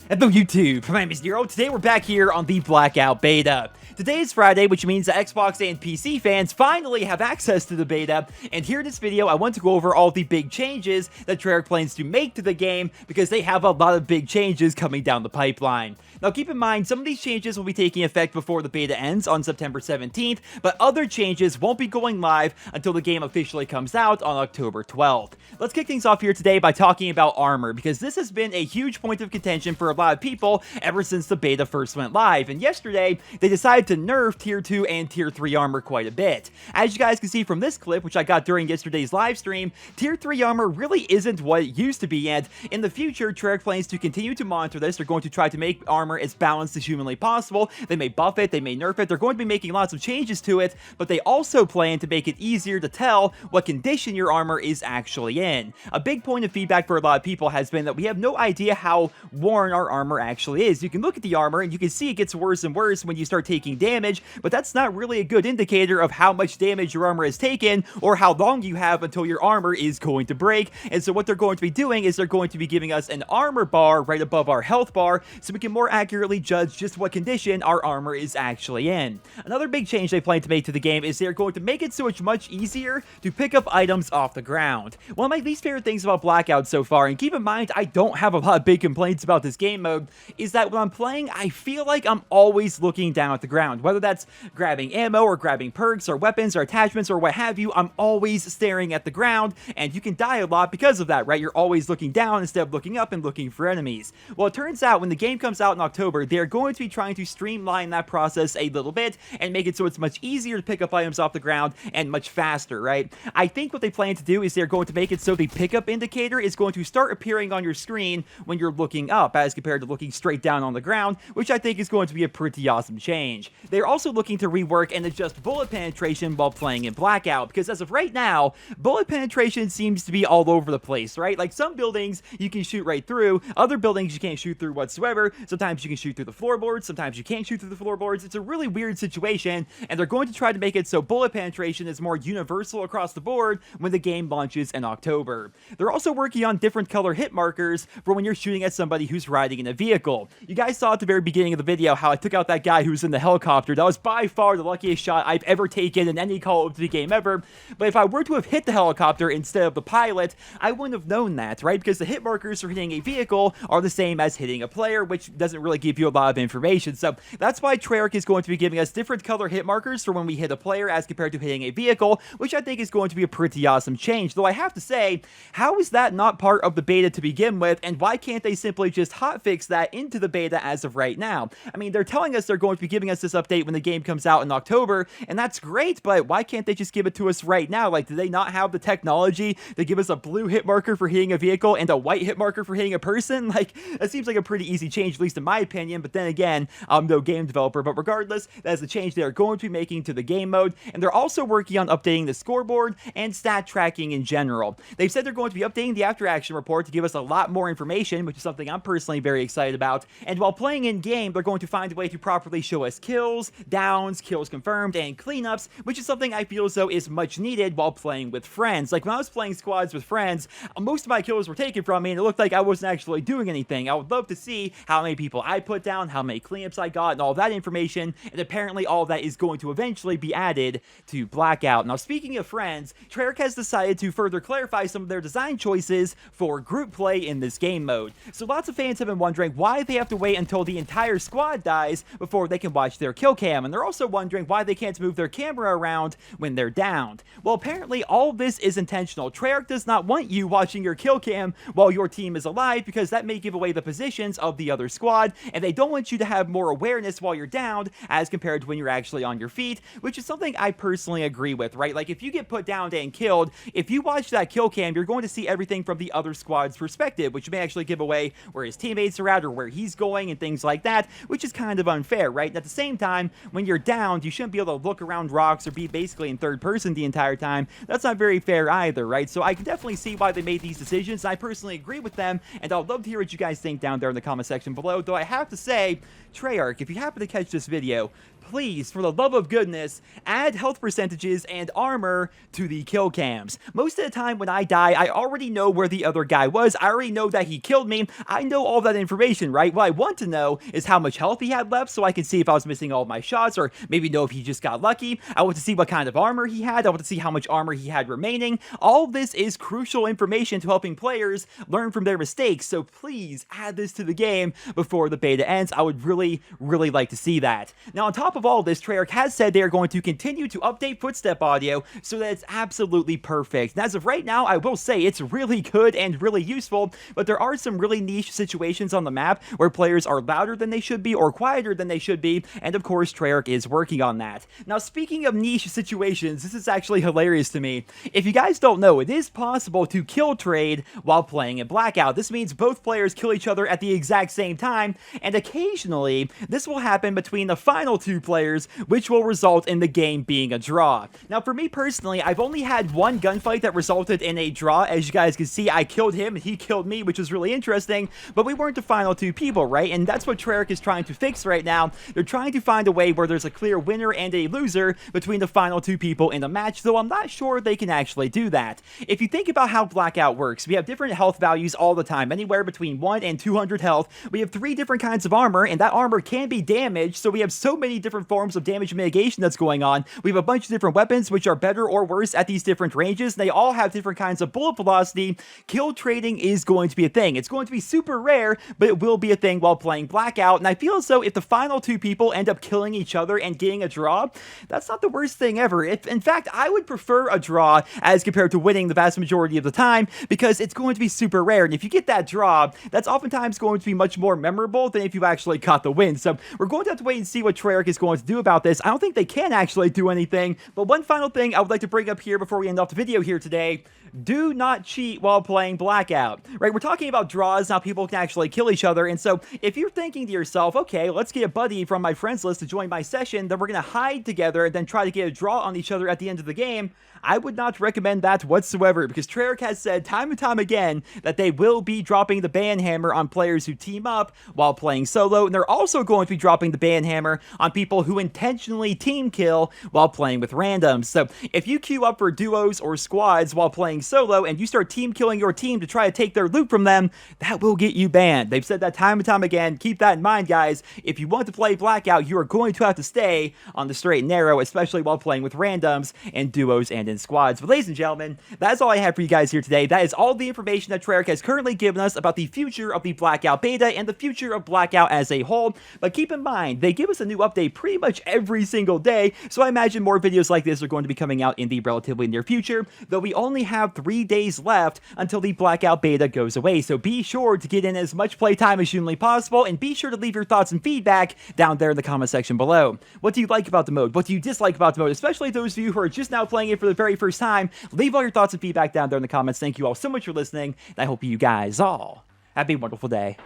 Hello YouTube, my name is Nero. Today we're back here on the Blackout Beta. Today is Friday, which means that Xbox and PC fans finally have access to the beta, and here in this video I want to go over all the big changes that Treyarch plans to make to the game, because they have a lot of big changes coming down the pipeline. Now keep in mind, some of these changes will be taking effect before the beta ends on September 17th, but other changes won't be going live until the game officially comes out on October 12th. Let's kick things off here today by talking about armor, because this has been a huge point of contention for a lot of people ever since the beta first went live, and yesterday they decided to nerf tier 2 and tier 3 armor quite a bit. As you guys can see from this clip, which I got during yesterday's live stream, tier 3 armor really isn't what it used to be, and in the future Treyarch plans to continue to monitor this. They're going to try to make armor as balanced as humanly possible. They may buff it, they may nerf it, they're going to be making lots of changes to it, but they also plan to make it easier to tell what condition your armor is actually in. A big point of feedback for a lot of people has been that we have no idea how worn our armor actually is. You can look at the armor and you can see it gets worse and worse when you start taking damage, but that's not really a good indicator of how much damage your armor has taken or how long you have until your armor is going to break. And so what they're going to be doing is they're going to be giving us an armor bar right above our health bar so we can more accurately judge just what condition our armor is actually in. Another big change they plan to make to the game is they're going to make it so it's much easier to pick up items off the ground. One of my least favorite things about Blackout so far, and keep in mind I don't have a lot of big complaints about this game mode, is that when I'm playing I feel like I'm always looking down at the ground. Whether that's grabbing ammo or grabbing perks or weapons or attachments or what have you, I'm always staring at the ground, and you can die a lot because of that, right? You're always looking down instead of looking up and looking for enemies. Well, it turns out when the game comes out in October, they're going to be trying to streamline that process a little bit and make it so it's much easier to pick up items off the ground and much faster, right? I think what they plan to do is they're going to make it so the pickup indicator is going to start appearing on your screen when you're looking up as compared to looking straight down on the ground, which I think is going to be a pretty awesome change. They're also looking to rework and adjust bullet penetration while playing in Blackout, because as of right now, bullet penetration seems to be all over the place, right? Like some buildings you can shoot right through, other buildings you can't shoot through whatsoever. Sometimes you can shoot through the floorboards, sometimes you can't shoot through the floorboards. It's a really weird situation, and they're going to try to make it so bullet penetration is more universal across the board when the game launches in October. They're also working on different color hit markers for when you're shooting at somebody who's riding in a vehicle. You guys saw at the very beginning of the video how I took out that guy who was in the helicopter. That was by far the luckiest shot I've ever taken in any Call of Duty game ever, but if I were to have hit the helicopter instead of the pilot, I wouldn't have known that, right? Because the hit markers for hitting a vehicle are the same as hitting a player, which doesn't really give you a lot of information. So that's why Treyarch is going to be giving us different color hit markers for when we hit a player as compared to hitting a vehicle, which I think is going to be a pretty awesome change. Though I have to say, how is that not part of the beta to begin with, and why can't they simply just hotfix that into the beta as of right now? I mean, they're telling us they're going to be giving us this update when the game comes out in October, and that's great, but why can't they just give it to us right now? Like, do they not have the technology to give us a blue hit marker for hitting a vehicle and a white hit marker for hitting a person? Like, that seems like a pretty easy change, at least in my opinion, but then again, I'm no game developer. But regardless, that is a change they are going to be making to the game mode, and they're also working on updating the scoreboard and stat tracking in general. They've said they're going to be updating the after action report to give us a lot more information, which is something I'm personally very excited about, and while playing in game, they're going to find a way to properly show us kills, downs, kills confirmed, and cleanups, which is something I feel as though is much needed while playing with friends. Like when I was playing squads with friends, most of my kills were taken from me, and it looked like I wasn't actually doing anything. I would love to see how many people I put down, how many cleanups I got, and all that information, and apparently all that is going to eventually be added to Blackout. Now, speaking of friends, Treyarch has decided to further clarify some of their design choices for group play in this game mode. So lots of fans have been wondering why they have to wait until the entire squad dies before they can watch their kill cam, and they're also wondering why they can't move their camera around when they're downed. Well, apparently all of this is intentional. Treyarch does not want you watching your kill cam while your team is alive, because that may give away the positions of the other squad, and they don't want you to have more awareness while you're downed as compared to when you're actually on your feet, which is something I personally agree with, right? Like if you get put down and killed, if you watch that kill cam, you're going to see everything from the other squad's perspective, which may actually give away where his teammates teammates are at or where he's going and things like that, which is kind of unfair, right? And at the same time, when you're downed, you shouldn't be able to look around rocks or be basically in third person the entire time. That's not very fair either, right? So I can definitely see why they made these decisions. I personally agree with them, and I'd love to hear what you guys think down there in the comment section below. Though I have to say, Treyarch, if you happen to catch this video, please, for the love of goodness, add health percentages and armor to the kill cams. Most of the time when I die, I already know where the other guy was. I already know that he killed me. I know all that information, right? What I want to know is how much health he had left so I can see if I was missing all of my shots, or maybe know if he just got lucky. I want to see what kind of armor he had. I want to see how much armor he had remaining. All this is crucial information to helping players learn from their mistakes, so please add this to the game before the beta ends. I would really, really like to see that. Now, on top of all this, Treyarch has said they are going to continue to update Footstep audio so that it's absolutely perfect. And as of right now, I will say it's really good and really useful, but there are some really niche situations on the map where players are louder than they should be or quieter than they should be, and of course, Treyarch is working on that. Now, speaking of niche situations, this is actually hilarious to me. If you guys don't know, it is possible to kill trade while playing in Blackout. This means both players kill each other at the exact same time, and occasionally, this will happen between the final two players, which will result in the game being a draw. Now, for me personally, I've only had one gunfight that resulted in a draw. As you guys can see, I killed him and he killed me, which was really interesting, but we weren't the final two people, right? And that's what Treyarch is trying to fix right now. They're trying to find a way where there's a clear winner and a loser between the final two people in the match, though I'm not sure they can actually do that. If you think about how Blackout works, we have different health values all the time, anywhere between 1 and 200 health. We have 3 different kinds of armor, and that armor can be damaged, so we have so many different forms of damage mitigation that's going on. We have a bunch of different weapons which are better or worse at these different ranges. They all have different kinds of bullet velocity. Kill trading is going to be a thing. It's going to be super rare, but it will be a thing while playing Blackout, and I feel as though if the final two people end up killing each other and getting a draw, that's not the worst thing ever. In fact, I would prefer a draw as compared to winning the vast majority of the time, because it's going to be super rare, and if you get that draw, that's oftentimes going to be much more memorable than if you actually caught the win. So we're going to have to wait and see what Treyarch is going to do about this. I don't think they can actually do anything, but one final thing I would like to bring up here before we end off the video here today: do not cheat while playing Blackout, right? We're talking about draws, now people can actually kill each other, and so if you're thinking to yourself, okay, let's get a buddy from my friends list to join my session, then we're going to hide together and then try to get a draw on each other at the end of the game, I would not recommend that whatsoever, because Treyarch has said time and time again that they will be dropping the ban hammer on players who team up while playing solo, and they're also going to be dropping the ban hammer on people who intentionally team kill while playing with randoms. So if you queue up for duos or squads while playing solo and you start team killing your team to try to take their loot from them, that will get you banned. They've said that time and time again. Keep that in mind, guys. If you want to play Blackout, you are going to have to stay on the straight and narrow, especially while playing with randoms and duos and in squads. But ladies and gentlemen, that's all I have for you guys here today. That is all the information that Treyarch has currently given us about the future of the Blackout beta and the future of Blackout as a whole. But keep in mind, they give us a new update pretty much every single day, so I imagine more videos like this are going to be coming out in the relatively near future, though we only have 3 days left until the Blackout beta goes away. So be sure to get in as much playtime as humanly possible, and be sure to leave your thoughts and feedback down there in the comment section below. What do you like about the mode? What do you dislike about the mode? Especially those of you who are just now playing it for the very first time, leave all your thoughts and feedback down there in the comments. Thank you all so much for listening, and I hope you guys all have a wonderful day.